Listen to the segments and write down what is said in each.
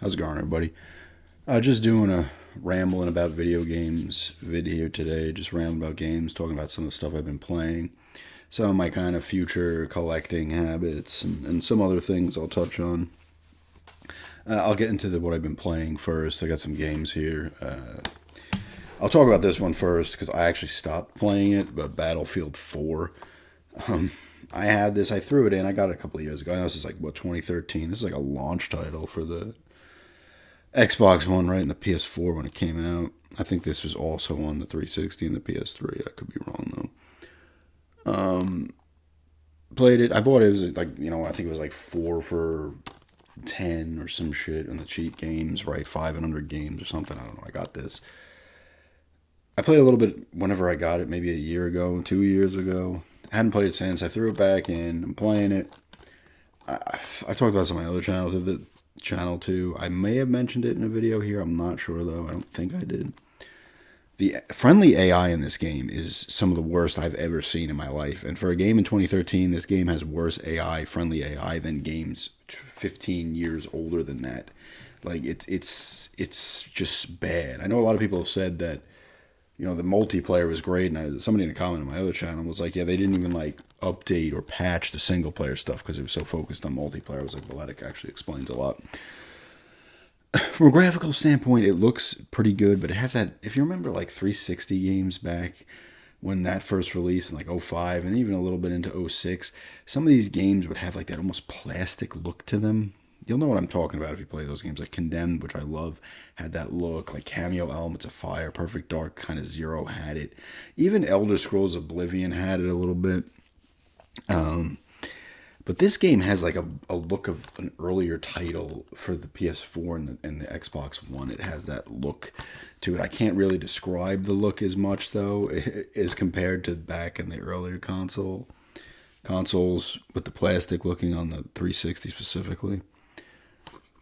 How's it going, everybody? Just doing a rambling about video games video today. Just rambling about games, talking about some of the stuff I've been playing, some of my kind of future collecting habits, and some other things I'll touch on. I'll get into what I've been playing first. I got some games here. I'll talk about this one first because I actually stopped playing it, but Battlefield 4. I had this, I threw it in, I got it a couple of years ago. I know this is like, 2013? This is like a launch title for the Xbox One, right, and the PS4 when it came out. I think this was also on the 360 and the PS3. I could be wrong, though. Played it. I bought it. It was like, I think it was like 4 for 10 or some shit on the cheap games, right? 500 games or something. I don't know. I got this. I played a little bit whenever I got it, maybe a year ago, 2 years ago. I hadn't played it since. I threw it back in. I'm playing it. I've talked about this on my other channel too. I may have mentioned it in a video here. I'm not sure, though. I don't think I did. The friendly AI in this game is some of the worst I've ever seen in my life. And for a game in 2013, this game has worse AI, friendly AI, than games 15 years older than that. Like, it's just bad. I know a lot of people have said that, the multiplayer was great, and somebody in a comment on my other channel was like, yeah, they didn't even like update or patch the single player stuff because it was so focused on multiplayer. I was like, well, that actually explains a lot. From a graphical standpoint, it looks pretty good, but it has that, if you remember like 360 games back when that first released in like '05 and even a little bit into '06, some of these games would have like that almost plastic look to them. You'll know what I'm talking about if you play those games. Like Condemned, which I love, had that look. Like Cameo Elements of Fire, Perfect Dark, kind of Zero had it. Even Elder Scrolls Oblivion had it a little bit. But this game has like a look of an earlier title for the PS4 and the Xbox One. It has that look to it. I can't really describe the look as much, though, as compared to back in the earlier consoles with the plastic looking on the 360 specifically.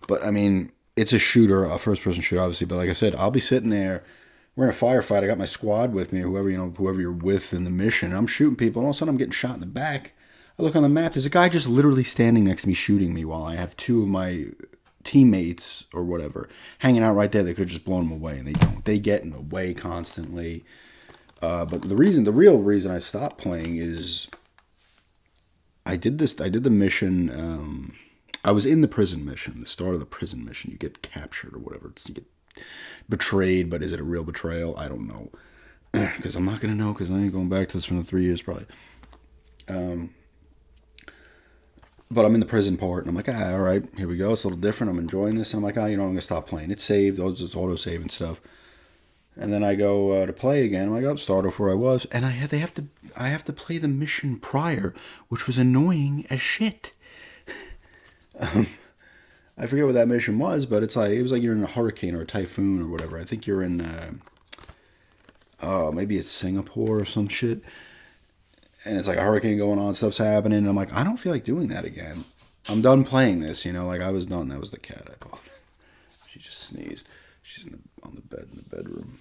But, I mean, it's a shooter, a first-person shooter, obviously. But like I said, I'll be sitting there. We're in a firefight. I got my squad with me, whoever you're with in the mission. And I'm shooting people, and all of a sudden I'm getting shot in the back. I look on the map. There's a guy just literally standing next to me shooting me while I have two of my teammates or whatever hanging out right there. They could have just blown him away, and they don't. They get in the way constantly. But the real reason I stopped playing is I did the mission. I was in the prison mission, the start of the prison mission. You get captured or whatever. You get betrayed, but is it a real betrayal? I don't know. Because I'm not going to know because I ain't going back to this for another 3 years probably. But I'm in the prison part, and I'm like, all right, here we go. It's a little different. I'm enjoying this. And I'm like, I'm going to stop playing. It's saved. It's auto-save and stuff. And then I go to play again. I'm like, start off where I was. And I have to play the mission prior, which was annoying as shit. I forget what that mission was, but it was like you're in a hurricane or a typhoon or whatever. I think you're in, maybe it's Singapore or some shit. And it's like a hurricane going on, stuff's happening. And I'm like, I don't feel like doing that again. I'm done playing this, like I was done. That was the cat I bought. She just sneezed. She's on the bed in the bedroom.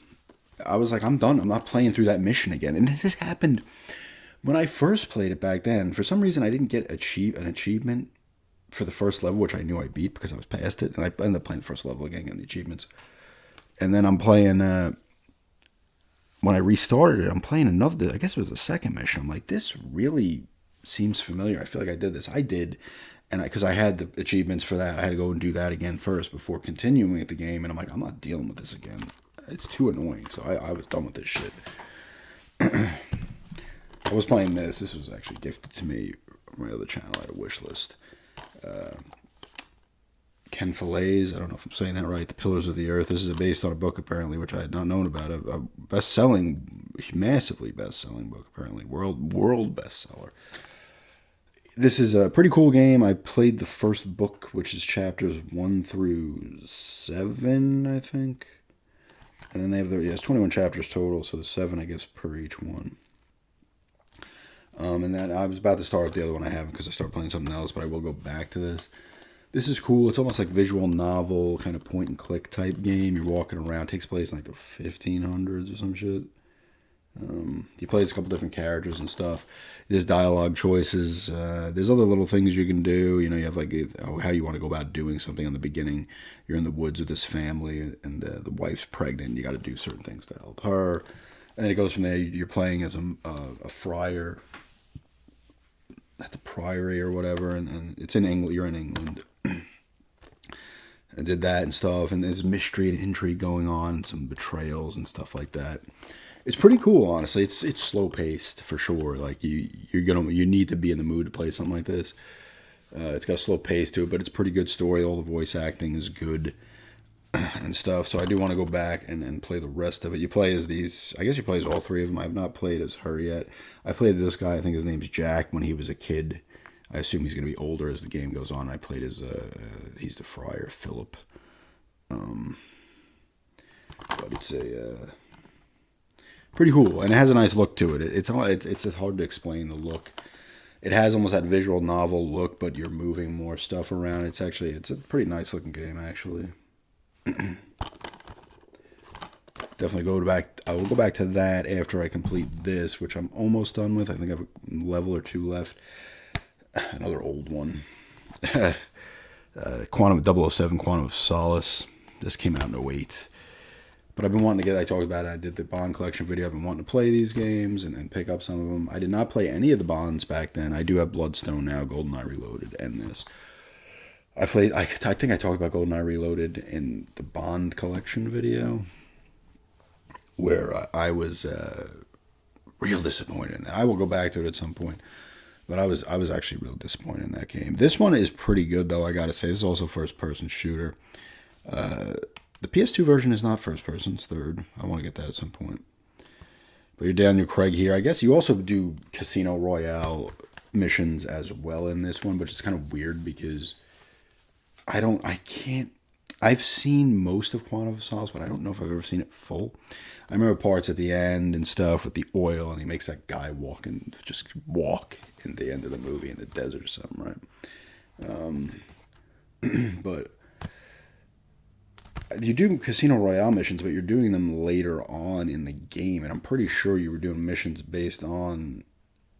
I was like, I'm done. I'm not playing through that mission again. And this happened when I first played it back then. For some reason, I didn't get an achievement for the first level, which I knew I beat because I was past it. And I ended up playing the first level again, getting the achievements. And then I'm playing, when I restarted it, I'm playing another, I guess it was the second mission. I'm like, this really seems familiar. I feel like I did this. I did. And because I had the achievements for that, I had to go and do that again first before continuing with the game. And I'm like, I'm not dealing with this again. It's too annoying. So I was done with this shit. I was playing this. This was actually gifted to me on my other channel. I had a wish list. Ken Follet's, I don't know if I'm saying that right, The Pillars of the Earth. This is based on a book, apparently, which I had not known about. A best-selling, massively best-selling book, apparently. World bestseller. This is a pretty cool game. I played the first book, which is chapters 1 through 7, I think. And then they have it's 21 chapters total, so there's 7, I guess, per each one. And then I was about to start with the other one I haven't because I started playing something else, but I will go back to this. This is cool. It's almost like visual novel, kind of point and click type game. You're walking around. It takes place in like the 1500s or some shit. He plays a couple different characters and stuff. There's dialogue choices. There's other little things you can do. You know, you have like how you want to go about doing something in the beginning. You're in the woods with this family, and the wife's pregnant. You got to do certain things to help her. And then it goes from there. You're playing as a friar at the priory or whatever, and it's in England. You're in England. I did that and stuff, and there's mystery and intrigue going on, some betrayals and stuff like that. It's pretty cool, honestly. It's slow paced for sure. Like you need to be in the mood to play something like this. It's got a slow pace to it, but it's pretty good story. All the voice acting is good and stuff. So I do want to go back and play the rest of it. You play as these. I guess you play as all three of them. I've not played as her yet. I played this guy. I think his name's Jack. When he was a kid, I assume he's going to be older as the game goes on. I played as he's the friar Philip. But it's a pretty cool, and it has a nice look to it. It's hard to explain the look. It has almost that visual novel look, but you're moving more stuff around. It's a pretty nice looking game, actually. Definitely go back. I will go back to that after I complete this, which I'm almost done with. I think I have a level or two left. Another old one. Quantum 007, Quantum of Solace. This came out in 2008. But I've been wanting to I talked about it. I did the Bond collection video. I've been wanting to play these games and pick up some of them. I did not play any of the Bonds back then. I do have Bloodstone now, GoldenEye Reloaded, and this. I think I talked about GoldenEye Reloaded in the Bond collection video, where I was real disappointed in that. I will go back to it at some point. But I was actually real disappointed in that game. This one is pretty good, though, I gotta say. This is also first-person shooter. The PS2 version is not first-person, it's third. I want to get that at some point. But you're Daniel Craig here. I guess you also do Casino Royale missions as well in this one, but it's kind of weird because I've seen most of Quantum of Solace, but I don't know if I've ever seen it full. I remember parts at the end and stuff with the oil, and he makes that guy walk in the end of the movie in the desert or something, right? But you do Casino Royale missions, but you're doing them later on in the game, and I'm pretty sure you were doing missions based on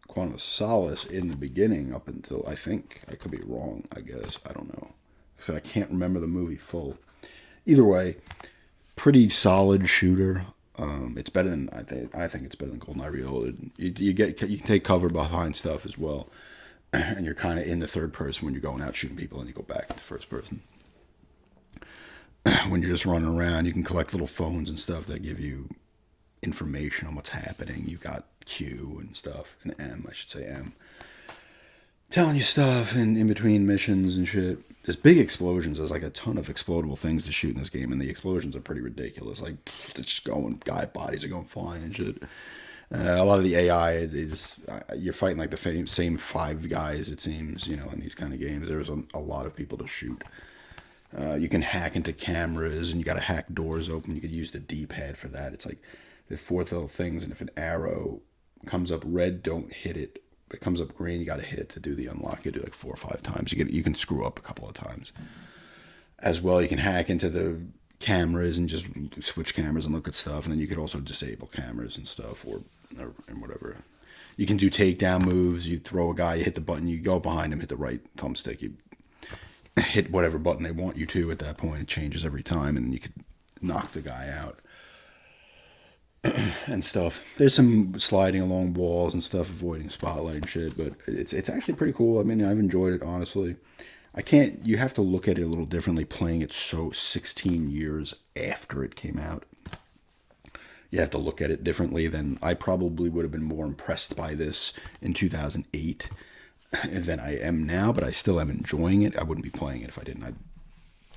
Quantum of Solace in the beginning up until, I think, I could be wrong, I guess, I don't know, because I can't remember the movie full. Either way, pretty solid shooter. It's better than I think it's better than GoldenEye Reloaded. You can take cover behind stuff as well, and you're kind of in the third person when you're going out shooting people, and you go back into first person. When you're just running around, you can collect little phones and stuff that give you information on what's happening. You've got Q and stuff, and M, I should say M, telling you stuff in between missions and shit. There's big explosions. There's like a ton of explodable things to shoot in this game, and the explosions are pretty ridiculous. Like, it's just going, bodies are going flying and shit. A lot of the AI is you're fighting like the same five guys, it seems, in these kind of games. There's a lot of people to shoot. You can hack into cameras, and you got to hack doors open. You could use the D-pad for that. It's like the fourth little things, and if an arrow comes up red, don't hit it. If it comes up green, you got to hit it to do the unlock. You do like 4 or 5 times. You can screw up a couple of times. As well, you can hack into the cameras and just switch cameras and look at stuff, and then you could also disable cameras and stuff or whatever. You can do takedown moves. You throw a guy, you hit the button, you go behind him, hit the right thumbstick, you hit whatever button they want you to at that point. It changes every time, and then you could knock the guy out and stuff. There's some sliding along walls and stuff, avoiding spotlight and shit, but it's actually pretty cool. I mean, I've enjoyed it, honestly. You have to look at it a little differently playing it 16 years after it came out. You have to look at it differently than I probably would have been more impressed by this in 2008 than I am now, but I still am enjoying it. I wouldn't be playing it if I didn't. I'd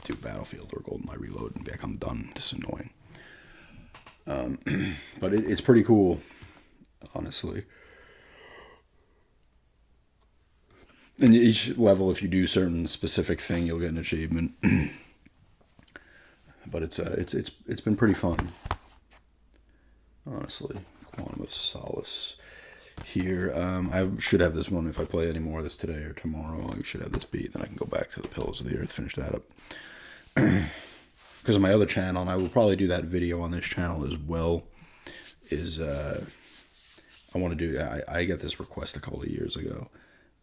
do Battlefield or GoldenEye Reload and be like, I'm done. This is annoying. But it's pretty cool, honestly. And each level, if you do certain specific thing, you'll get an achievement. But it's been pretty fun, honestly. Quantum of Solace here. I should have this one if I play any more of this today or tomorrow. I should have this beat. Then I can go back to the Pillars of the Earth, finish that up. Because of my other channel, and I will probably do that video on this channel as well. is I want to do. I got this request a couple of years ago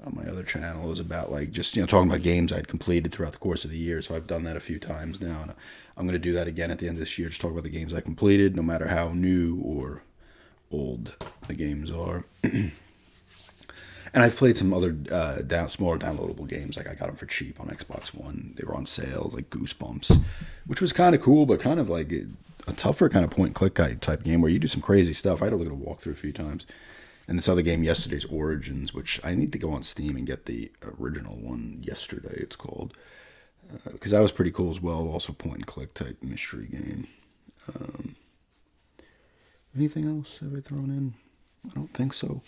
on my other channel. It was about like just talking about games I'd completed throughout the course of the year. So I've done that a few times now, and I'm going to do that again at the end of this year. Just talk about the games I completed, no matter how new or old the games are. And I've played some other smaller downloadable games. Like I got them for cheap on Xbox One. They were on sales, like Goosebumps, which was kind of cool, but kind of like a tougher kind of point and click type game where you do some crazy stuff. I had to look at a walkthrough a few times. And this other game, Yesterday's Origins, which I need to go on Steam and get the original one. Yesterday, it's called, because that was pretty cool as well. Also, point and click type mystery game. Anything else have I thrown in? I don't think so.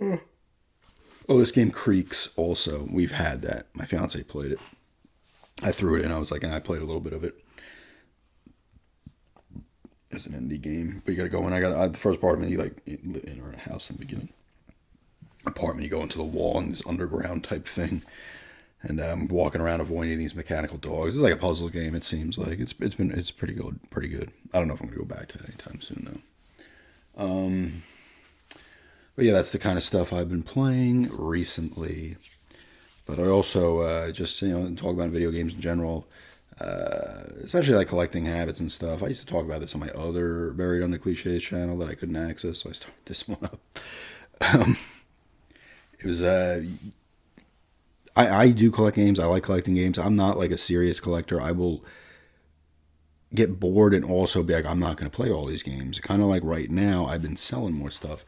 Oh, this game Creaks also. We've had that. My fiance played it. I threw it in. I was like, and I played a little bit of it. It's an indie game, but you got to go in. I got the first apartment. You like in a house in the beginning. Apartment, you go into the wall and this underground type thing, and I'm walking around avoiding these mechanical dogs. It's like a puzzle game. It seems like it's pretty good. I don't know if I'm gonna go back to that anytime soon though. But yeah, that's the kind of stuff I've been playing recently. But I also just talk about video games in general, especially like collecting habits and stuff. I used to talk about this on my other Buried Under Cliches channel that I couldn't access, so I started this one up. It was I do collect games. I like collecting games. I'm not like a serious collector. I will get bored and also be like, I'm not going to play all these games. Kind of like right now, I've been selling more stuff.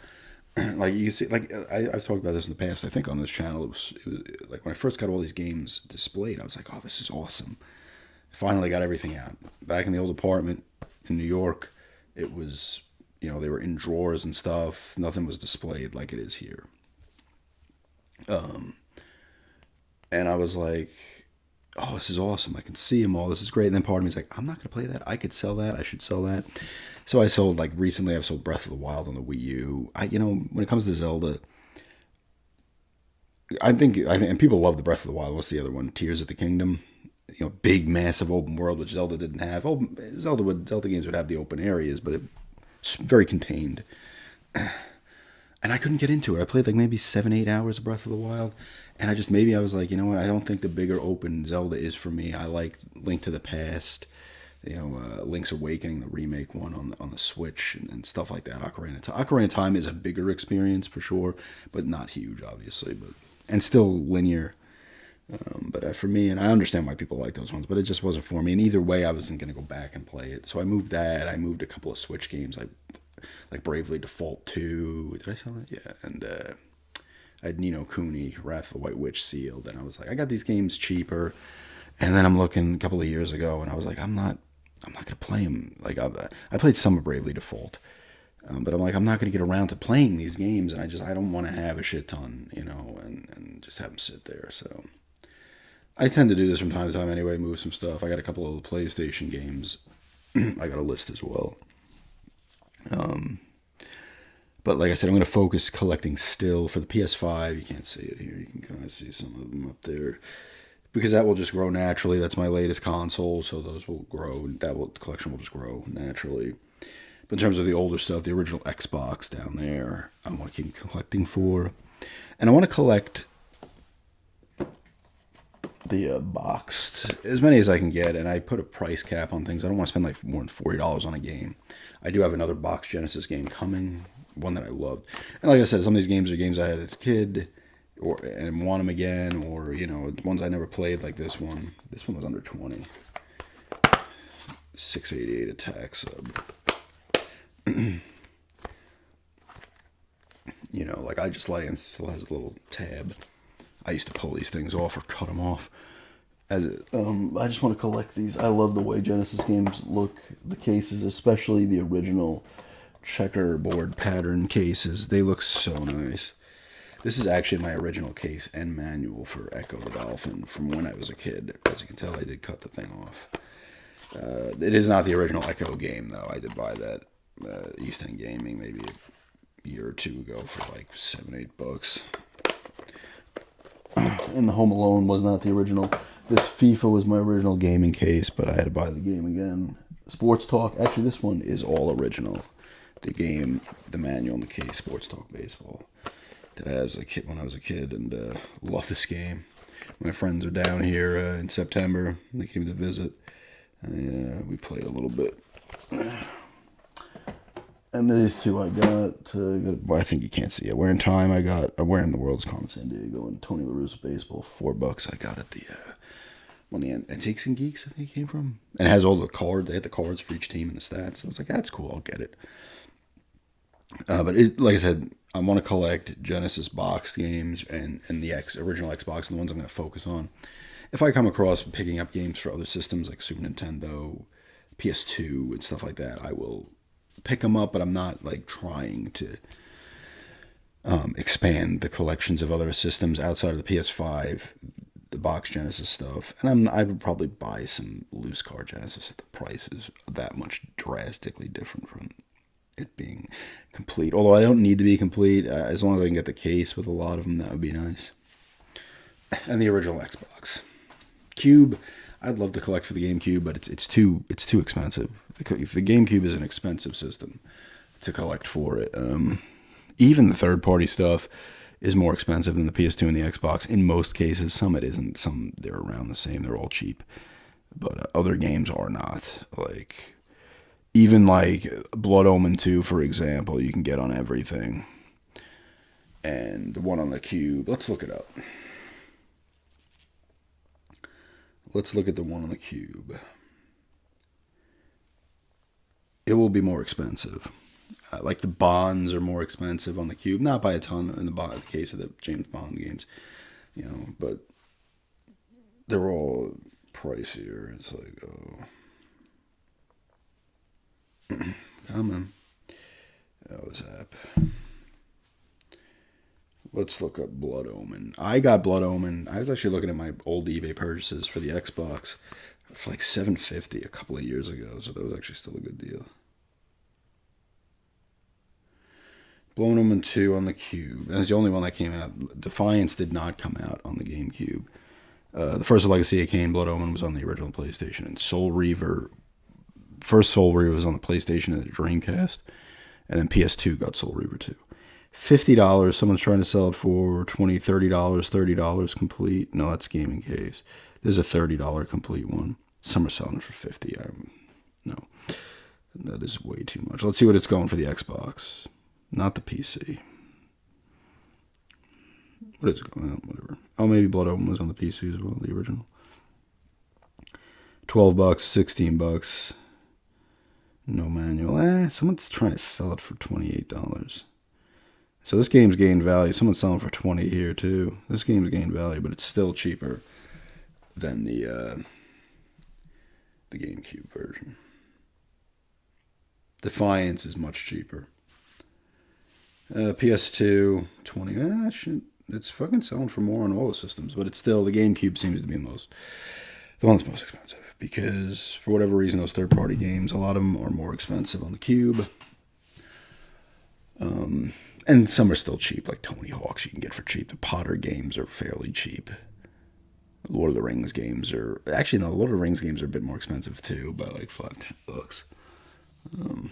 Like you see, like I've talked about this in the past. I think on this channel, it was like when I first got all these games displayed, I was like, "Oh, this is awesome!" Finally, got everything out. Back in the old apartment in New York, it was they were in drawers and stuff. Nothing was displayed like it is here. And I was like, "Oh, this is awesome! I can see them all. This is great." And then part of me is like, "I'm not going to play that. I could sell that. I should sell that." So I sold, like recently I've sold Breath of the Wild on the Wii U. When it comes to Zelda, I think, and people love the Breath of the Wild. What's the other one? Tears of the Kingdom. Big, massive open world, which Zelda didn't have. Zelda games would have the open areas, but it's very contained. And I couldn't get into it. I played like maybe 7-8 hours of Breath of the Wild, and I was like, you know what? I don't think the bigger open Zelda is for me. I like Link to the Past. Link's Awakening, the remake one on the Switch and stuff like that. Ocarina of Time is a bigger experience for sure, but not huge, obviously, and still linear. But for me, and I understand why people like those ones, but it just wasn't for me. And either way, I wasn't going to go back and play it. So I moved that. I moved a couple of Switch games, like Bravely Default 2. Did I sell that? Yeah. And I had Ni no Kuni, Wrath of the White Witch sealed. And I was like, I got these games cheaper. And then I'm looking a couple of years ago, and I was like, I'm not going to play them. Like I played some of Bravely Default, but I'm like, I'm not going to get around to playing these games, and I don't want to have a shit ton, and just have them sit there. So I tend to do this from time to time anyway, move some stuff. I got a couple of the PlayStation games. I got a list as well. But like I said, I'm going to focus collecting still for the PS5. You can't see it here. You can kind of see some of them up there. Because that will just grow naturally. That's my latest console, so those will grow. The collection will just grow naturally. But in terms of the older stuff, the original Xbox down there, I want to keep collecting for. And I want to collect the boxed, as many as I can get, and I put a price cap on things. I don't want to spend like more than $40 on a game. I do have another box Genesis game coming, one that I loved. And like I said, some of these games are games I had as a kid, and want them again, or ones I never played, like this one. This one was under 20. 688 attack sub. Like I just like it, and still has a little tab. I used to pull these things off or cut them off. I just want to collect these. I love the way Genesis games look. The cases, especially the original checkerboard pattern cases, they look so nice. This is actually my original case and manual for Echo the Dolphin from when I was a kid. As you can tell, I did cut the thing off. It is not the original Echo game, though. I did buy that East End Gaming maybe a year or two ago for like $7-8. And the Home Alone was not the original. This FIFA was my original gaming case, but I had to buy the game again. Sports Talk. Actually, this one is all original. The manual and the case, Sports Talk Baseball, that I had as a kid when I was a kid, and love this game. My friends are down here in September. They came to visit. We played a little bit. And these two I got. Well, I think you can't see it. Wearing time. I'm wearing the World's Comp San Diego and Tony La Russa baseball. $4 I got at the one of the Antiques and Geeks, I think it came from. And it has all the cards. They had the cards for each team and the stats. I was like, that's cool. I'll get it. But like I said, I want to collect Genesis box games and the original Xbox, and the ones I'm going to focus on. If I come across picking up games for other systems like Super Nintendo, PS2, and stuff like that, I will pick them up. But I'm not like trying to expand the collections of other systems outside of the PS5, the box Genesis stuff. And I would probably buy some loose card Genesis if the price is that much drastically different from it being complete. Although I don't need to be complete, as long as I can get the case with a lot of them, that would be nice. And the original Xbox Cube, I'd love to collect for the GameCube, but it's too expensive. The GameCube is an expensive system to collect for it. Even the third-party stuff is more expensive than the PS2 and the Xbox in most cases. Some it isn't. Some they're around the same. They're all cheap, but other games are not. Like even like Blood Omen 2, for example, you can get on everything. And the one on the Cube, let's look it up. Let's look at the one on the Cube. It will be more expensive. Like the Bonds are more expensive on the Cube, not by a ton in the case of the James Bond games, but they're all pricier. It's like, come on. Oh, this app. Let's look up Blood Omen. I got Blood Omen. I was actually looking at my old eBay purchases for the Xbox for like $750 a couple of years ago, so that was actually still a good deal. Blood Omen 2 on the Cube. That's the only one that came out. Defiance did not come out on the GameCube. The first Legacy of Kain, Blood Omen, was on the original PlayStation. And Soul Reaver, first Soul Reaver was on the PlayStation and the Dreamcast. And then PS2 got Soul Reaver 2. $50, someone's trying to sell it for $20, $30, $30 complete. No, that's gaming case. There's a $30 complete one. Some are selling it for $50. No, that is way too much. Let's see what it's going for the Xbox. Not the PC. What is it going on? Whatever. Oh, maybe Blood Omen was on the PC as well, the original. $12, $16. No manual. Someone's trying to sell it for $28. So this game's gained value. Someone's selling for $20 here too. This game's gained value, but it's still cheaper than the GameCube version. Defiance is much cheaper. PS2, $20. Shit. It's fucking selling for more on all the systems, but it's still, the GameCube seems to be the one that's most expensive, because for whatever reason, those third-party games, a lot of them are more expensive on the Cube. And some are still cheap, like Tony Hawk's you can get for cheap. The Potter games are fairly cheap. Lord of the Rings games are... Actually, no, Lord of the Rings games are a bit more expensive, too, by like $5-10.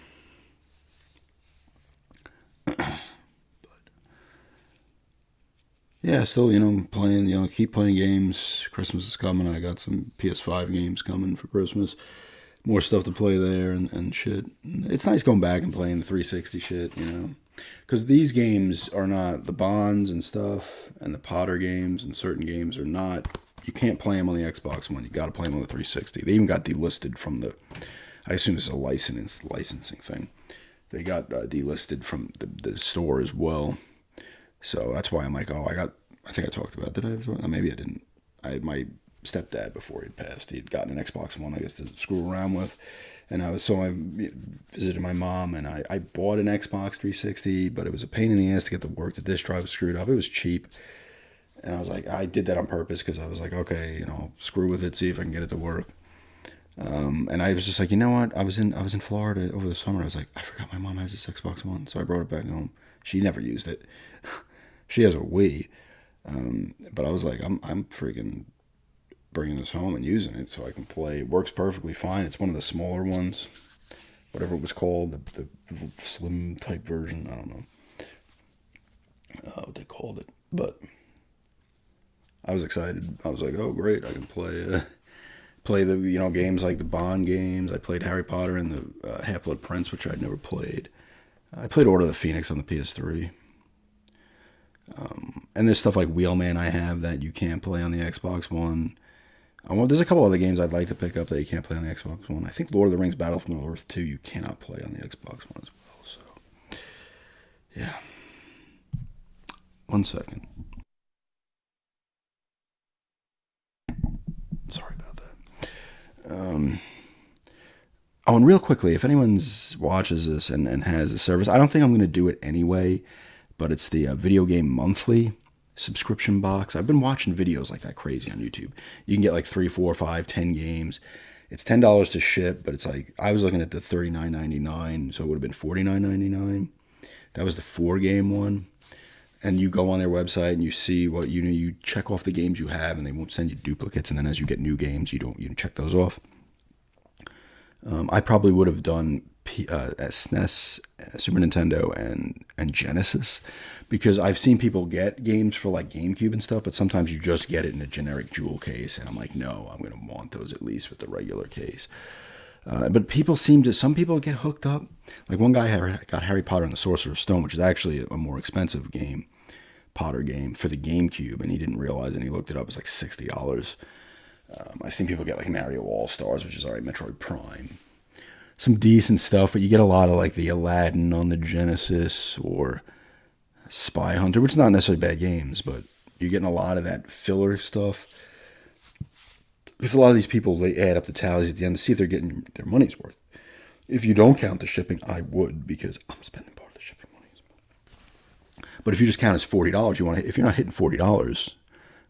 Yeah, still, playing, keep playing games. Christmas is coming. I got some PS5 games coming for Christmas. More stuff to play there and shit. It's nice going back and playing the 360 shit, Because these games are not, the Bonds and stuff, and the Potter games and certain games are not, you can't play them on the Xbox One. You got to play them on the 360. They even got delisted from I assume it's a licensing thing. They got delisted from the store as well. So that's why I'm like, I think I talked about it. Did I? Maybe I didn't. My stepdad, before he'd passed, he'd gotten an Xbox One, I guess, to screw around with. And I visited my mom, and I bought an Xbox 360, but it was a pain in the ass to get to work. The disk drive was screwed up. It was cheap. And I was like, I did that on purpose because I was like, okay, screw with it, see if I can get it to work. And I was just like, you know what? I was in Florida over the summer. I was like, I forgot my mom has this Xbox One, so I brought it back home. She never used it. She has a Wii. But I was like, I'm freaking bringing this home and using it so I can play. It works perfectly fine. It's one of the smaller ones, whatever it was called, the slim type version. I don't know what they called it, but I was excited. I was like, oh great, I can play the games like the Bond games. I played Harry Potter and the Half-Blood Prince, which I'd never played. I played Order of the Phoenix on the PS3. And there's stuff like Wheelman I have that you can't play on the Xbox One. There's a couple other games I'd like to pick up that you can't play on the Xbox One. I think Lord of the Rings Battle for Middle-earth 2 you cannot play on the Xbox One as well. So, yeah. 1 second. Sorry about that. And real quickly, if anyone watches this and has a service, I don't think I'm going to do it anyway, but it's the Video Game Monthly subscription box. I've been watching videos like that crazy on YouTube. You can get like 3, 4, 5, 10 games. It's $10 to ship, but it's like, I was looking at the $39.99, so it would have been $49.99. That was the 4-game one. And you go on their website and you see what you check off the games you have, and they won't send you duplicates. And then as you get new games, you check those off. I probably would have done SNES, Super Nintendo, and Genesis, because I've seen people get games for like GameCube and stuff, but sometimes you just get it in a generic jewel case, and I'm like, no, I'm going to want those at least with the regular case. But some people get hooked up. Like one guy got Harry Potter and the Sorcerer's Stone, which is actually a more expensive game, Potter game, for the GameCube, and he didn't realize it, and he looked it up. It was like $60. I've seen people get like Mario All-Stars, which is alright, Metroid Prime. Some decent stuff, but you get a lot of like the Aladdin on the Genesis or Spy Hunter, which is not necessarily bad games, but you're getting a lot of that filler stuff. Because a lot of these people, they add up the tallies at the end to see if they're getting their money's worth. If you don't count the shipping, I would, because I'm spending part of the shipping money. But if you just count as $40, if you're not hitting $40,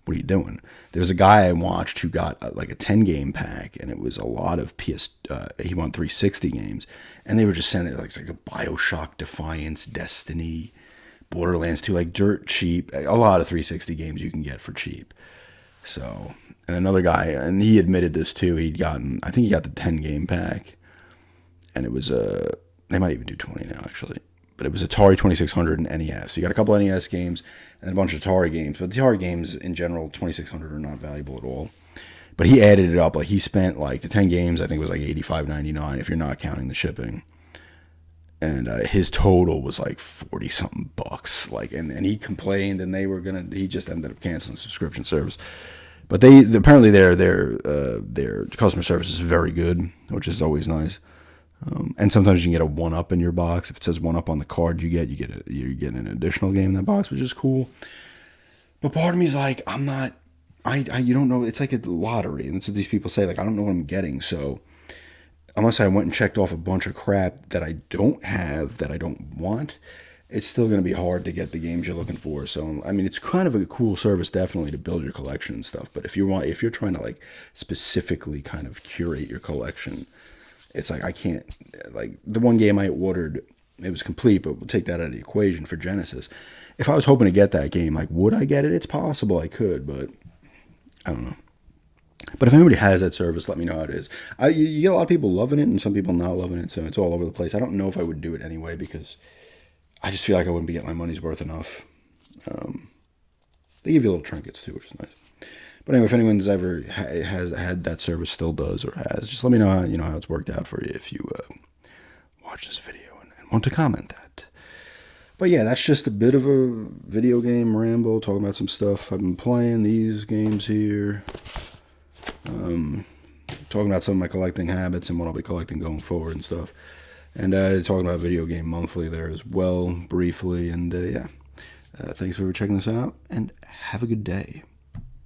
what are you doing? There was a guy I watched who got like a 10-game pack, and it was a lot of he won 360 games, and they were just sending it like a BioShock, Defiance, Destiny, Borderlands 2, like dirt cheap. A lot of 360 games you can get for cheap. So, and another guy, and he admitted this too, I think he got the 10-game pack, and it was they might even do 20 now actually, but it was Atari 2600 and NES. So you got a couple NES games and a bunch of Atari games, but the Atari games in general, 2600 are not valuable at all. But he added it up, like he spent like the 10 games, I think it was like $85.99 if you're not counting the shipping. And his total was like 40 something bucks. Like, and he complained, and he just ended up canceling the subscription service. But apparently their customer service is very good, which is always nice. And sometimes you can get a 1-up in your box. If it says 1-up on the card you get an additional game in that box, which is cool. But part of me is like, you don't know. It's like a lottery, and that's what these people say. Like, I don't know what I'm getting, so unless I went and checked off a bunch of crap that I don't have, that I don't want, it's still going to be hard to get the games you're looking for. So, I mean, it's kind of a cool service, definitely, to build your collection and stuff. But if you're trying to like specifically kind of curate your collection, it's like I can't. Like the one game I ordered, it was complete, but we'll take that out of the equation for Genesis. If I was hoping to get that game, like, would I get it? It's possible I could, but I don't know. But if anybody has that service, let me know how it is. You get a lot of people loving it and some people not loving it, so it's all over the place. I don't know if I would do it anyway, because I just feel like I wouldn't be getting my money's worth enough. They give you little trinkets too, which is nice. But anyway, if anyone's ever has had that service, still does or has, just let me know how it's worked out for you if you watch this video and want to comment that. But yeah, that's just a bit of a video game ramble, talking about some stuff I've been playing, these games here. Talking about some of my collecting habits and what I'll be collecting going forward and stuff. And talking about Video Game Monthly there as well, briefly. And yeah, thanks for checking this out, and have a good day.